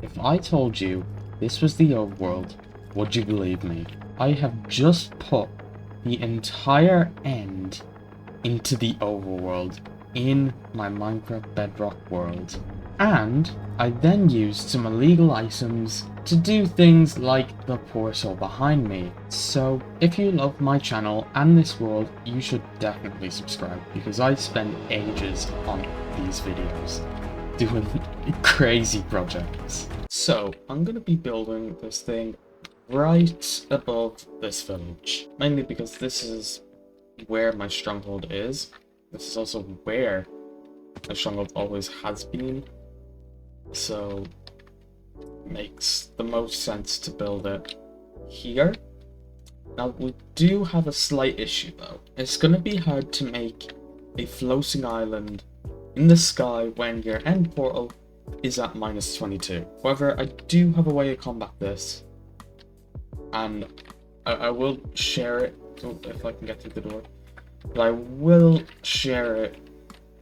If I told you this was the overworld, would you believe me? I have just put the entire end into the overworld in my Minecraft Bedrock world. And I then used some illegal items to do things like the portal behind me. So if you love my channel and this world, you should definitely subscribe, because I spend ages on these videos doing crazy projects. So I'm going to be building this thing right above this village, mainly because this is where my stronghold is. This is also where my stronghold always has been, so it makes the most sense to build it here. Now we do have a slight issue though. It's going to be hard to make a floating island in the sky when your end portal is at -22. However, I do have a way to combat this, and I will share it if I can get through the door. But I will share it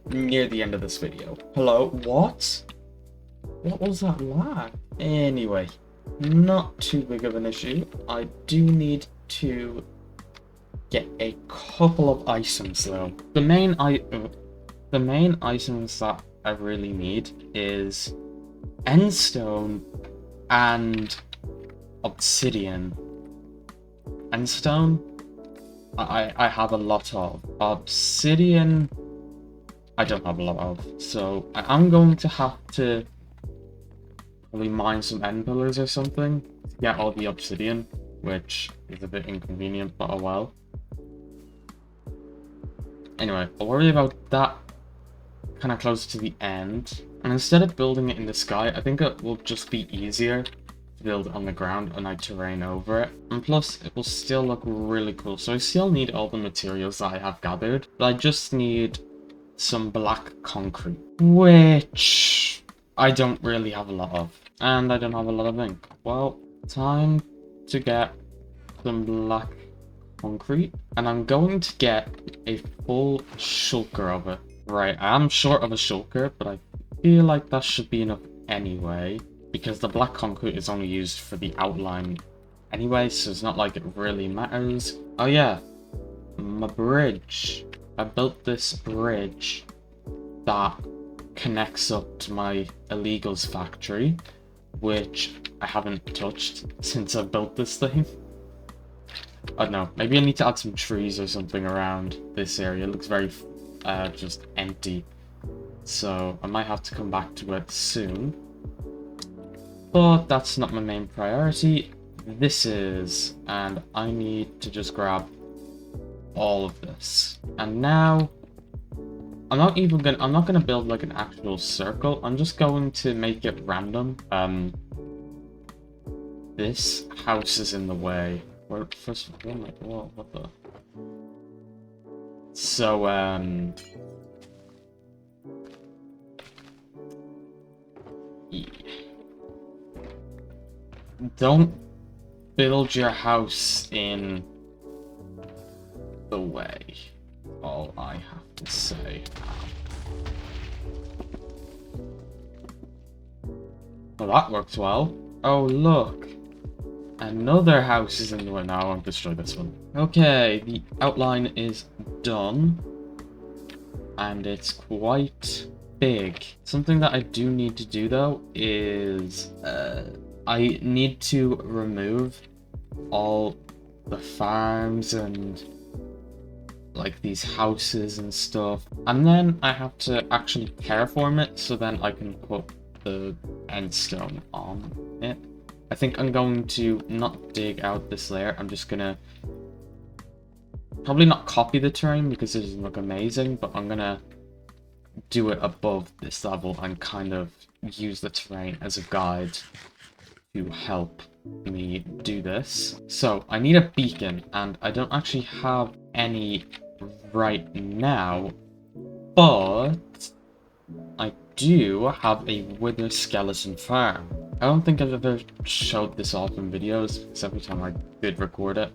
near the end of this video. Hello? What? What was that lag? Anyway, not too big of an issue. I do need to get a couple of items though. The main items that I really need is endstone and obsidian. Endstone I have a lot of. Obsidian I don't have a lot of, so I'm going to have to probably mine some end pillars or something to get all the obsidian, which is a bit inconvenient, but oh well. Anyway, I'll worry about that kind of close to the end, and instead of building it in the sky, I think it will just be easier to build on the ground and I terrain over it, and plus it will still look really cool. So I still need all the materials that I have gathered, but I just need some black concrete, which I don't really have a lot of, and I don't have a lot of ink. Well, time to get some black concrete, and I'm going to get a full shulker of it. Right, I am short of a shulker, but I feel like that should be enough anyway, because the black concrete is only used for the outline anyway, so it's not like it really matters. Oh yeah, my bridge. I built this bridge that connects up to my illegals factory, which I haven't touched since I built this thing. I don't know, maybe I need to add some trees or something around this area. It looks very just empty, so I might have to come back to it soon, but that's not my main priority. This is, and I need to just grab all of this. And now I'm not gonna build like an actual circle. I'm just going to make it random. This house is in the way. Well, first of all, whoa, what the? So, yeah. Don't build your house in the way. All I have to say. Well, that works well. Oh, look. Another house is in the way. Now I'll destroy this one. Okay, the outline is done. And it's quite big. Something that I do need to do though is I need to remove all the farms and like these houses and stuff, and then I have to actually terraform it so then I can put the endstone on it. I think I'm going to not dig out this layer. I'm just gonna probably not copy the terrain because it doesn't look amazing, but I'm gonna do it above this level and kind of use the terrain as a guide to help me do this. So I need a beacon, and I don't actually have any right now, but I do have a wither skeleton farm. I don't think I've ever showed this off in videos, because every time I did record it,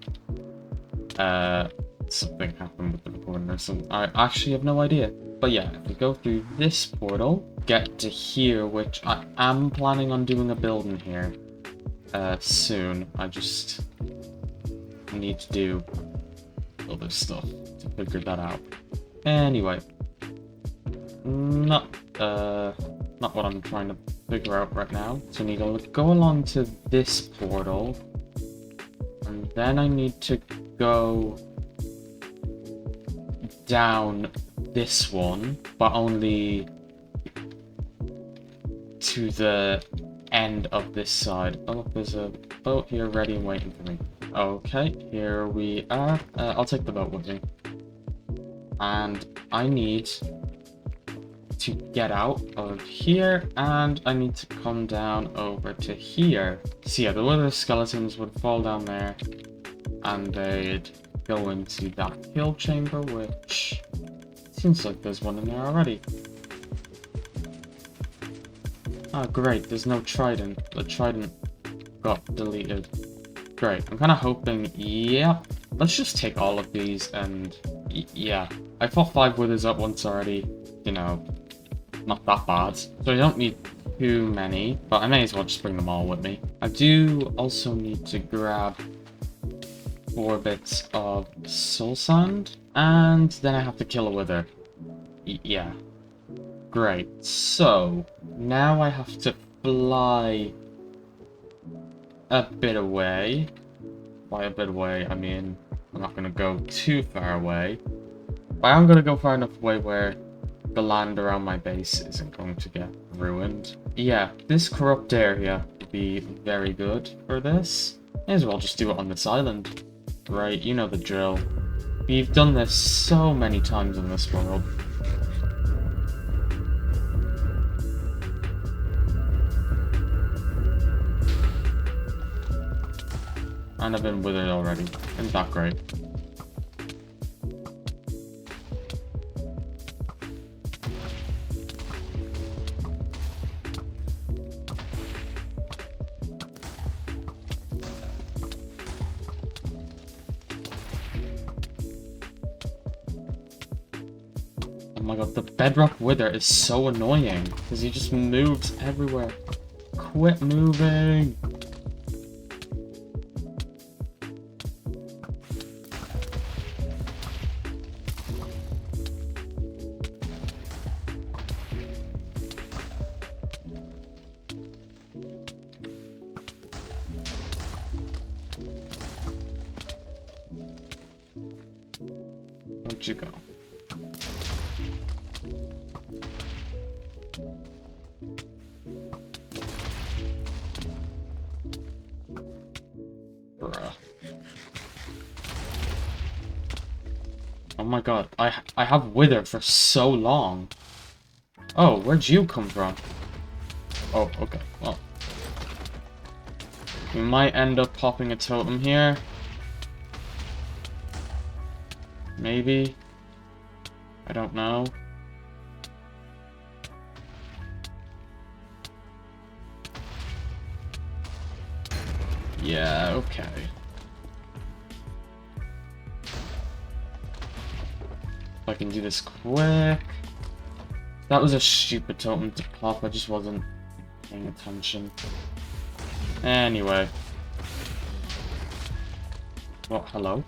something happened with the recording or something. I actually have no idea. But yeah, if we go through this portal, get to here, which I am planning on doing a building here soon. I just need to do other stuff to figure that out. Anyway, not what I'm trying to figure out right now. So I need to go along to this portal, and then I need to go down this one, but only to the end of this side. Oh, there's a boat here ready and waiting for me. Okay, here we are. I'll take the boat with me. And I need to get out of here, and I need to come down over to here. So yeah, the wither skeletons would fall down there, and they'd go into that kill chamber, which seems like there's one in there already. Oh great, there's no trident. The trident got deleted. Great, I'm kind of hoping, yeah, let's just take all of these, and yeah. I fought 5 withers at once already, you know, not that bad. So I don't need too many, but I may as well just bring them all with me. I do also need to grab 4 bits of soul sand, and then I have to kill a wither. Yeah. Great, so now I have to fly a bit away. By a bit away, I mean, I'm not going to go too far away. But I'm going to go far enough away where the land around my base isn't going to get ruined. Yeah, this corrupt area would be very good for this. May as well just do it on this island. Right, you know the drill. We've done this so many times in this world. And I've been withered already. Isn't that great? Oh my god, the Bedrock Wither is so annoying, because he just moves everywhere. Quit moving! Where'd you go? Bruh. Oh my god, I have withered for so long. Oh, where'd you come from? Oh, okay, well. We might end up popping a totem here. Maybe. I don't know. Yeah, okay. If I can do this quick. That was a stupid totem to pop, I just wasn't paying attention. Anyway. Well, hello?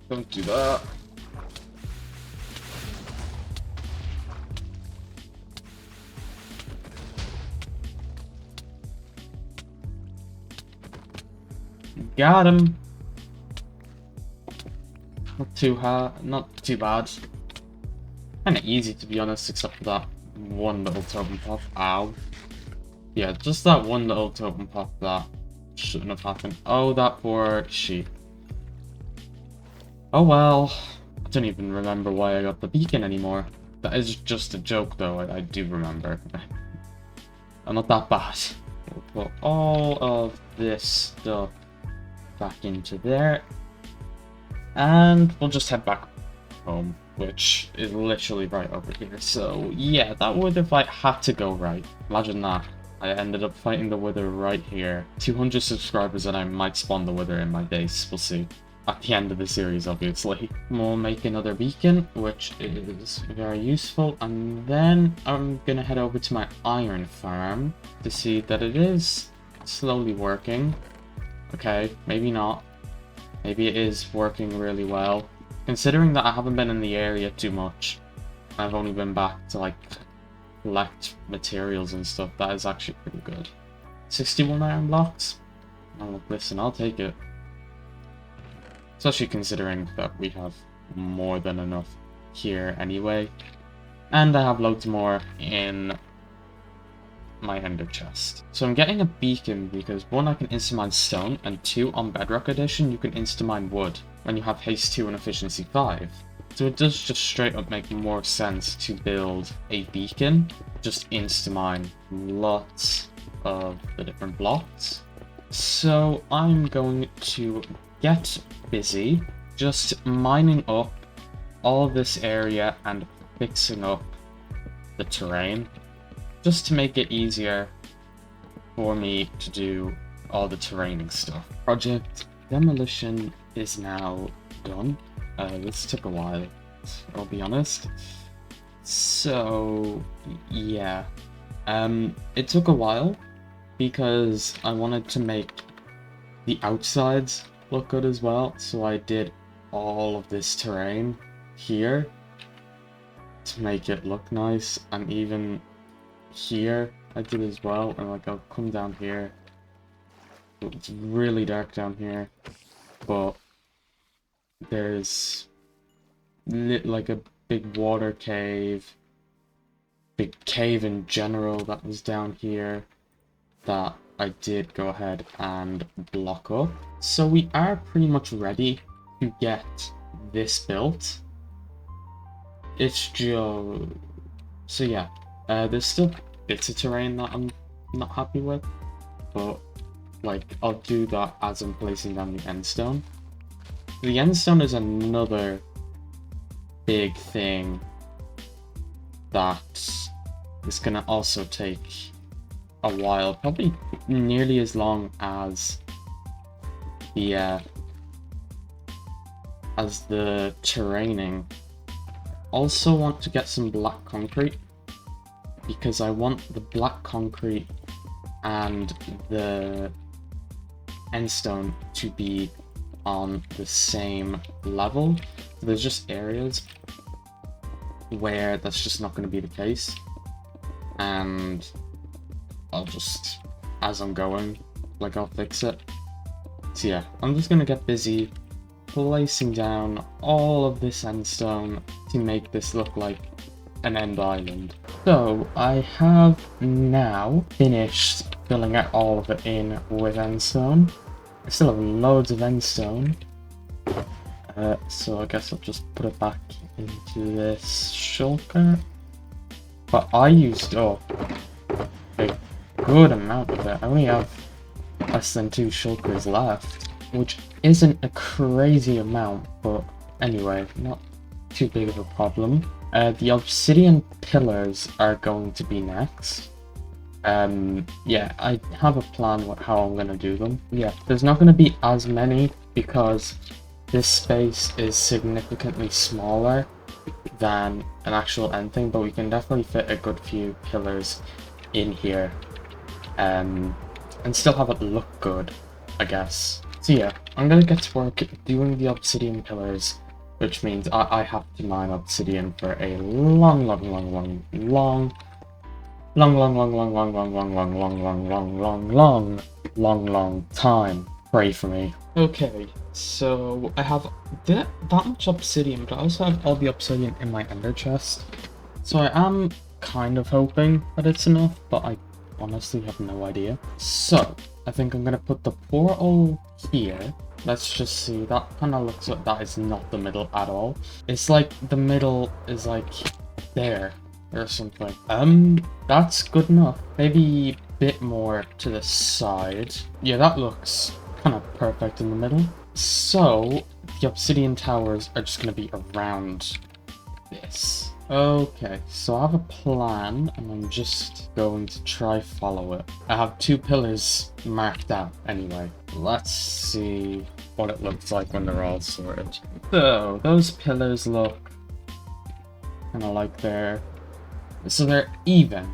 Don't do that. Got him. Not too hard, not too bad. Kinda easy to be honest, except for that one little totem pop. Ow. Yeah, just that one little totem pop that shouldn't have happened. Oh, that poor sheep. Oh well. I don't even remember why I got the beacon anymore. That is just a joke, though. I do remember. I'm not that bad. We'll put all of this stuff back into there. And we'll just head back home, which is literally right over here. So, yeah, that would have, like, had to go right. Imagine that. I ended up fighting the wither right here. 200 subscribers and I might spawn the wither in my base. We'll see. At the end of the series, obviously. We'll make another beacon, which is very useful. And then I'm gonna head over to my iron farm to see that it is slowly working. Okay, maybe not. Maybe it is working really well. Considering that I haven't been in the area too much, I've only been back to, like, collect materials and stuff. That is actually pretty good. 61 iron blocks? Oh, listen, I'll take it. Especially considering that we have more than enough here anyway. And I have loads more in my ender chest. So I'm getting a beacon because 1, I can insta-mine stone, and 2, on Bedrock Edition, you can insta-mine wood when you have haste 2 and efficiency 5. So it does just straight up make more sense to build a beacon, just insta-mine lots of the different blocks. So I'm going to get busy just mining up all of this area and fixing up the terrain, just to make it easier for me to do all the terraining stuff. Project demolition is now done. This took a while, I'll be honest. So, yeah. It took a while because I wanted to make the outsides look good as well. So I did all of this terrain here to make it look nice, and even here I did as well. And like, I'll come down here. It's really dark down here, but there's like a big water cave, big cave in general that was down here that I did go ahead and block up. So we are pretty much ready to get this built. It's just... So yeah, there's still bits of terrain that I'm not happy with, but like, I'll do that as I'm placing down the end stone. The end stone is another big thing that is gonna also take a while, probably nearly as long as the terraining. Also want to get some black concrete because I want the black concrete and the end stone to be on the same level. So there's just areas where that's just not going to be the case, and I'll just, as I'm going, like, I'll fix it. So yeah, I'm just going to get busy placing down all of this end stone to make this look like an end island. So I have now finished filling out all of it in with end stone. I still have loads of end stone, so I guess I'll just put it back into this shulker. But I used up a good amount of it. I only have less than 2 shulkers left, which isn't a crazy amount, but anyway, not too big of a problem. The obsidian pillars are going to be next. Yeah, I have a plan with how I'm gonna do them. Yeah, there's not gonna be as many because this space is significantly smaller than an actual end thing, but we can definitely fit a good few pillars in here, and still have it look good, I guess. So yeah, I'm gonna get to work doing the obsidian pillars, which means I have to mine obsidian for a long time. Pray for me. Okay, so I have that much obsidian, but I also have all the obsidian in my ender chest. So I am kind of hoping that it's enough, but I honestly have no idea. So I think I'm gonna put the portal here. Let's just see, that kind of looks like that is not the middle at all. It's like the middle is like there or something. That's good enough. Maybe a bit more to the side. Yeah, that looks kind of perfect in the middle. So the obsidian towers are just going to be around this. Okay, so I have a plan, and I'm just going to try follow it. I have 2 pillars marked out anyway. Let's see what it looks like when they're all sorted. So, those pillars look kind of like they're even,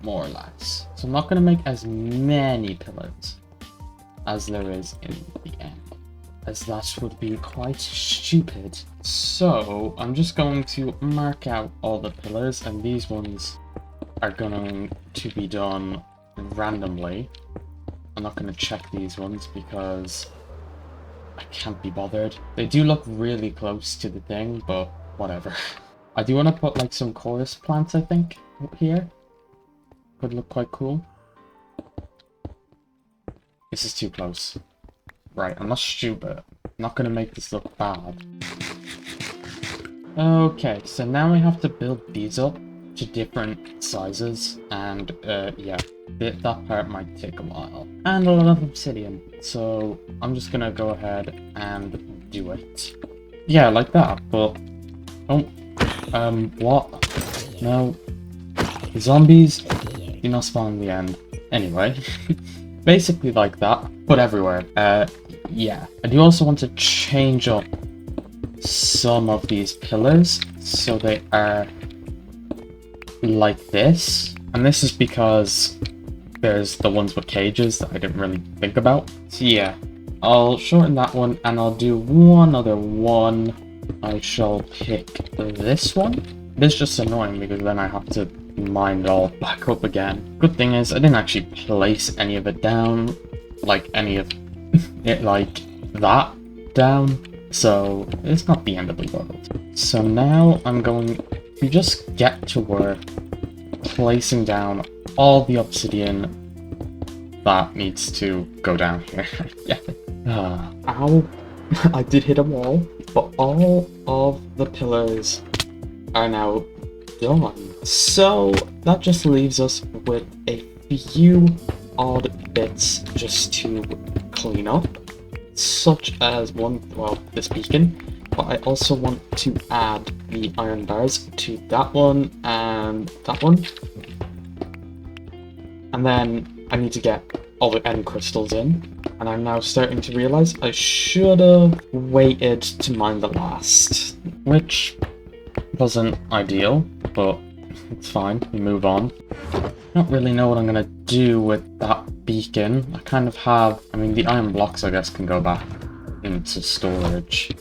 more or less. So I'm not going to make as many pillars as there is in the end, as that would be quite stupid. So I'm just going to mark out all the pillars, and these ones are going to be done randomly. I'm not going to check these ones because I can't be bothered. They do look really close to the thing, but whatever. I do want to put like some chorus plants, I think, up here. Could look quite cool. This is too close. Right, I'm not stupid. I'm not going to make this look bad. Okay, so now we have to build these up to different sizes, and yeah, that part might take a while. And a lot of obsidian, so I'm just going to go ahead and do it. Yeah, like that, but... Oh, what? No. The zombies do not spawn in the end. Anyway, basically like that, but everywhere. Yeah. I do also want to change up some of these pillars so they are like this. And this is because there's the ones with cages that I didn't really think about. So yeah, I'll shorten that one and I'll do one other one. I shall pick this one. It's just annoying because then I have to mine it all back up again. Good thing is I didn't actually place any of it down, like any of it like that down, so it's not the end of the world. So now I'm going to just get to work placing down all the obsidian that needs to go down here. Yeah. Ow. I did hit a wall, but all of the pillars are now done. So that just leaves us with a few odd bits just to clean up, such as this beacon, but I also want to add the iron bars to that one and that one. And then I need to get all the end crystals in. And I'm now starting to realize I should have waited to mine the last, which wasn't ideal, but it's fine, we move on. I don't really know what I'm gonna do with that beacon. I kind of have, I mean, the iron blocks I guess can go back into storage.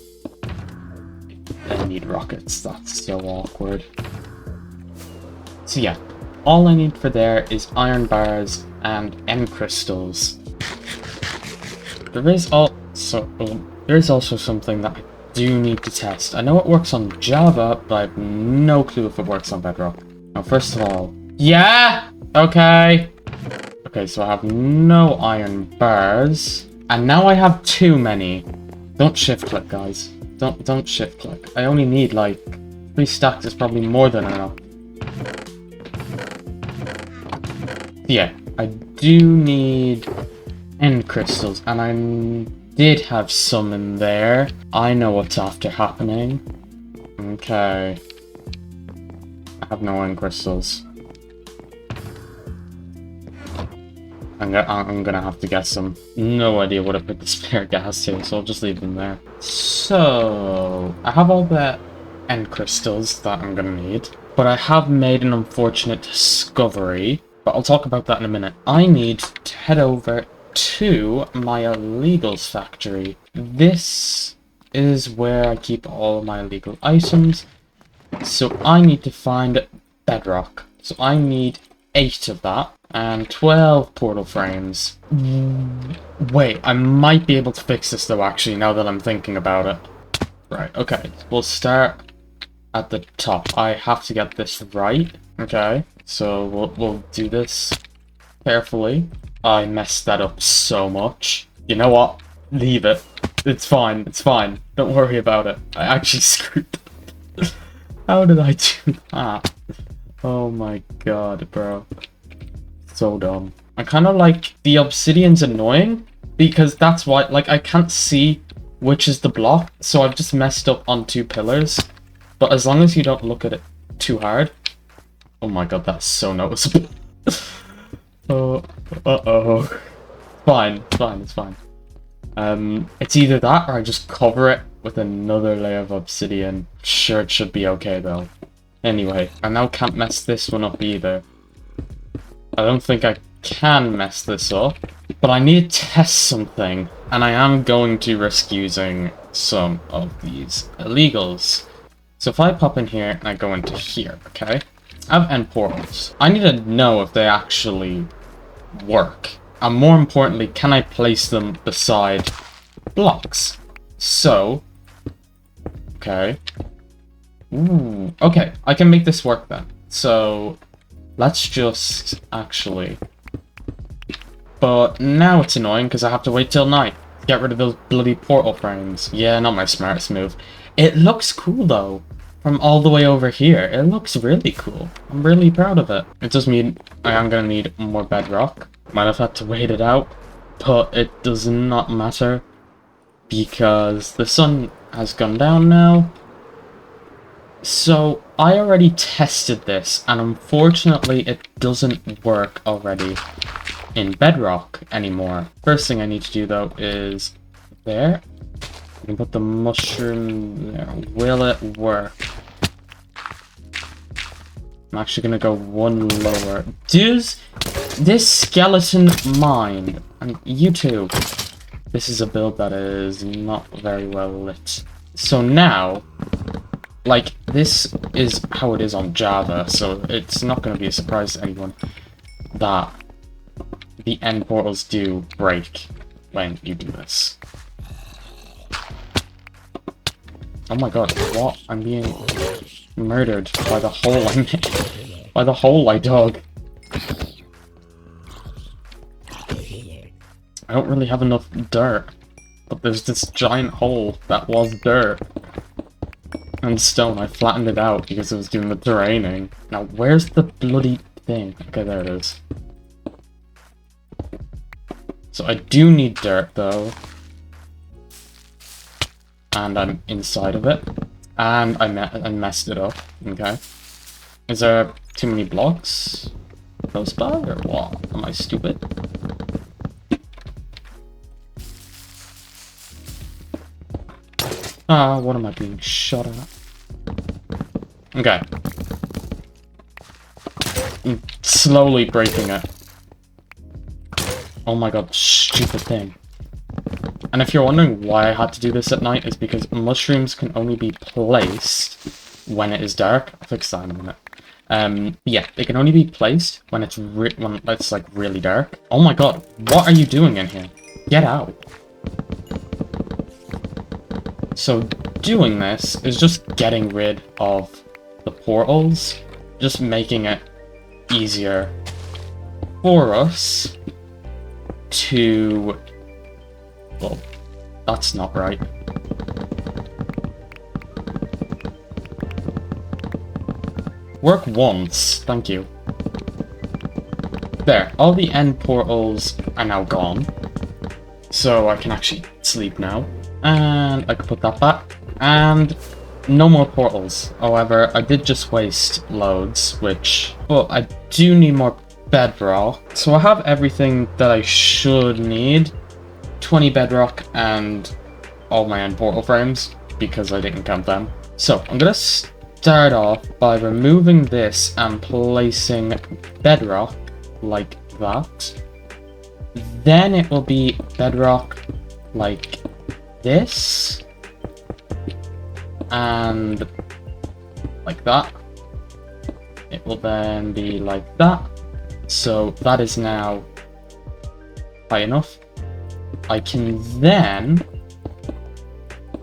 I need rockets, that's so awkward. So yeah, all I need for there is iron bars and end crystals. There is also something that I do need to test. I know it works on Java, but I have no clue if it works on Bedrock. Now, first of all... Yeah! Okay! Okay, so I have no iron bars. And now I have too many. Don't shift click, guys. Don't shift click. I only need, like, 3 stacks is probably more than enough. Yeah, I do need end crystals, and I did have some in there. I know what's after happening. Okay. I have no end crystals. I'm gonna have to get some. No idea what I put the spare gas to, so I'll just leave them there. So, I have all the end crystals that I'm gonna need, but I have made an unfortunate discovery, but I'll talk about that in a minute. I need to head over to my illegals factory. This is where I keep all of my illegal items, so I need to find Bedrock. So I need 8 of that and 12 portal frames. Wait, I might be able to fix this though, actually, now that I'm thinking about it. Right, okay, we'll start at the top. I have to get this right. Okay, so we'll do this carefully. I messed that up so much. You know what? Leave it. It's fine. It's fine. Don't worry about it. I actually screwed it. How did I do that? Oh my god, bro. So dumb. I kind of like the obsidian's annoying because that's why, like, I can't see which is the block, so I've just messed up on 2 pillars. But as long as you don't look at it too hard. Oh my god, that's so noticeable. Oh, uh-oh. Fine, it's fine. It's either that or I just cover it with another layer of obsidian. Sure, it should be okay though. Anyway, I now can't mess this one up either. I don't think I can mess this up, but I need to test something, and I am going to risk using some of these illegals. So if I pop in here and I go into here, okay? I have end portals. I need to know if they actually work. And more importantly, can I place them beside blocks? So, okay. Ooh, okay, I can make this work then. So, let's just actually... But now it's annoying because I have to wait till night to get rid of those bloody portal frames. Yeah, not my smartest move. It looks cool though. From all the way over here, it looks really cool. I'm really proud of it. It does mean I am going to need more bedrock. Might have had to wait it out, but it does not matter because the sun has gone down now. So I already tested this, and unfortunately it doesn't work already in Bedrock anymore. First thing I need to do though is there. I can put the mushroom there. Will it work? I'm actually gonna go 1 lower. Does this skeleton mine, and you too, this is a build that is not very well lit. So now, like, this is how it is on Java, so it's not gonna be a surprise to anyone that the end portals do break when you do this. Oh my god, what? I'm being murdered by the hole I made. By the hole I dug. I don't really have enough dirt. But there's this giant hole that was dirt. And stone. I flattened it out because it was doing the terraining. Now, where's the bloody thing? Okay, there it is. So I do need dirt, though. And I'm inside of it. And I messed it up. Okay. Is there too many blocks close by, or what? Am I stupid? Ah, what am I being shot at? Okay. I'm slowly breaking it. Oh my god, stupid thing. And if you're wondering why I had to do this at night, it's because mushrooms can only be placed when it is dark. I'll fix that in a minute. Yeah, they can only be placed when it's like really dark. Oh my god, what are you doing in here? Get out. So doing this is just getting rid of the portals, just making it easier for us to... Well, that's not right. Work once, thank you. There, all the end portals are now gone. So I can actually sleep now. And I can put that back. And no more portals. However, I did just waste loads, which... Well, I do need more bedrock. So I have everything that I should need. 20 bedrock and all my end portal frames, because I didn't count them. So I'm gonna start off by removing this and placing bedrock like that. Then it will be bedrock like this and like that. It will then be like that. So that is now high enough. I can then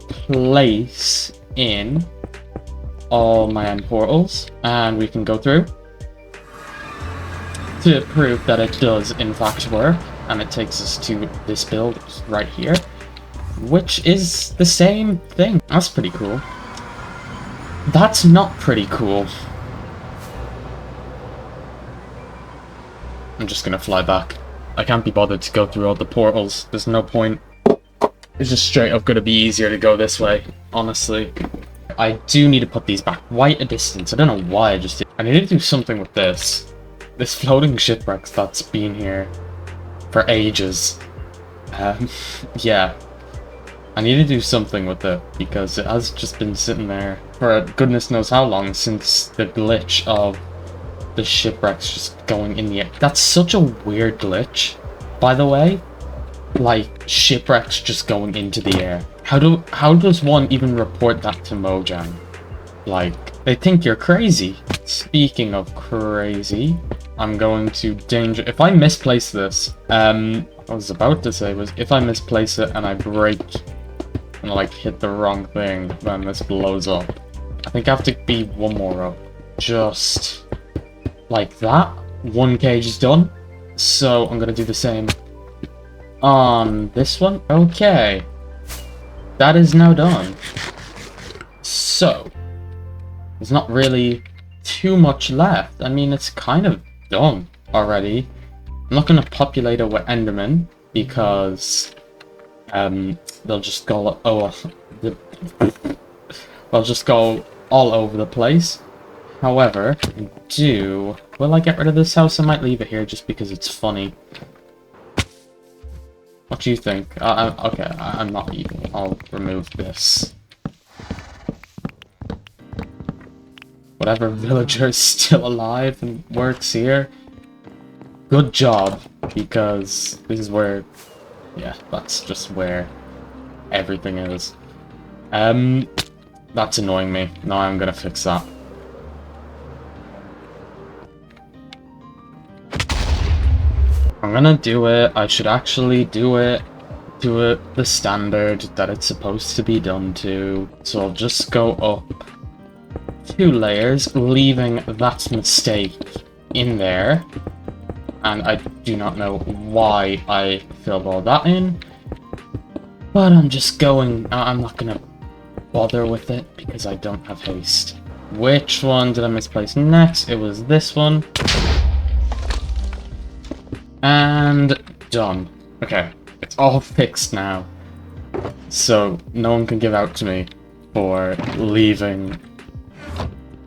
place in all my end portals, and we can go through to prove that it does in fact work, and it takes us to this build right here, which is the same thing. That's pretty cool. That's not pretty cool. I'm just gonna fly back. I can't be bothered to go through all the portals. There's no point. It's just straight up gonna be easier to go this way, honestly. I do need to put these back quite a distance. I don't know why I just did. I need to do something with this. This floating shipwreck that's been here for ages. Yeah. I need to do something with it, because it has just been sitting there for goodness knows how long since the glitch of the shipwrecks just going in the air. That's such a weird glitch, by the way. Like, shipwrecks just going into the air. How does one even report that to Mojang? Like, they think you're crazy. Speaking of crazy, I'm going to danger... If I misplace this, I was about to say was, if I misplace it and I break and, like, hit the wrong thing, then this blows up. I think I have to be one more up. Just like that. One cage is done. So I'm gonna do the same on this one. Okay. That is now done. So, there's not really too much left. I mean, it's kind of done already. I'm not going to populate it with Enderman, because they'll just go... they'll just go all over the place. However, will I get rid of this house? I might leave it here just because it's funny. What do you think? Okay, I'm not evil. I'll remove this. Whatever villager is still alive and works here, good job, because this is where... yeah, that's just where everything is. That's annoying me. No, I'm gonna fix that. I'm gonna do it. I should actually do it the standard that it's supposed to be done to. So I'll just go up 2 layers, leaving that mistake in there. And I do not know why I filled all that in, but I'm just going... I'm not gonna bother with it because I don't have haste. Which one did I misplace next? It was this one. And done. Okay, it's all fixed now. So no one can give out to me for leaving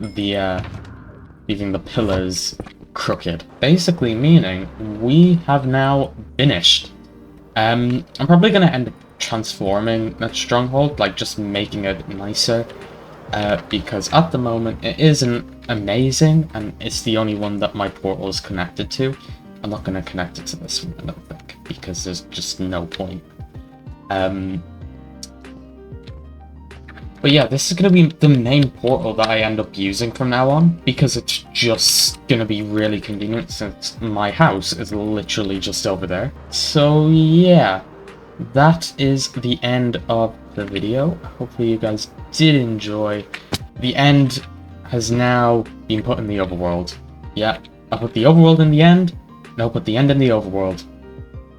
the pillars crooked. Basically meaning we have now finished. I'm probably gonna end up transforming that stronghold, like just making it nicer. Because at the moment it isn't amazing, and it's the only one that my portal is connected to. I'm not going to connect it to this one, I don't think, because there's just no point. But yeah, this is going to be the main portal that I end up using from now on, because it's just going to be really convenient since my house is literally just over there. So yeah, that is the end of the video. Hopefully you guys did enjoy. The end has now been put in the overworld. Yeah, I put the overworld in the end. No, put the end in the overworld.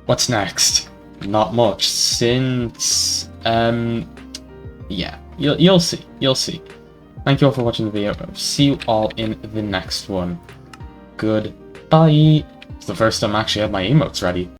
What's next? Not much, since yeah, you'll see. Thank you all for watching the video. I'll see you all in the next one. Goodbye. It's the first time I actually have my emotes ready.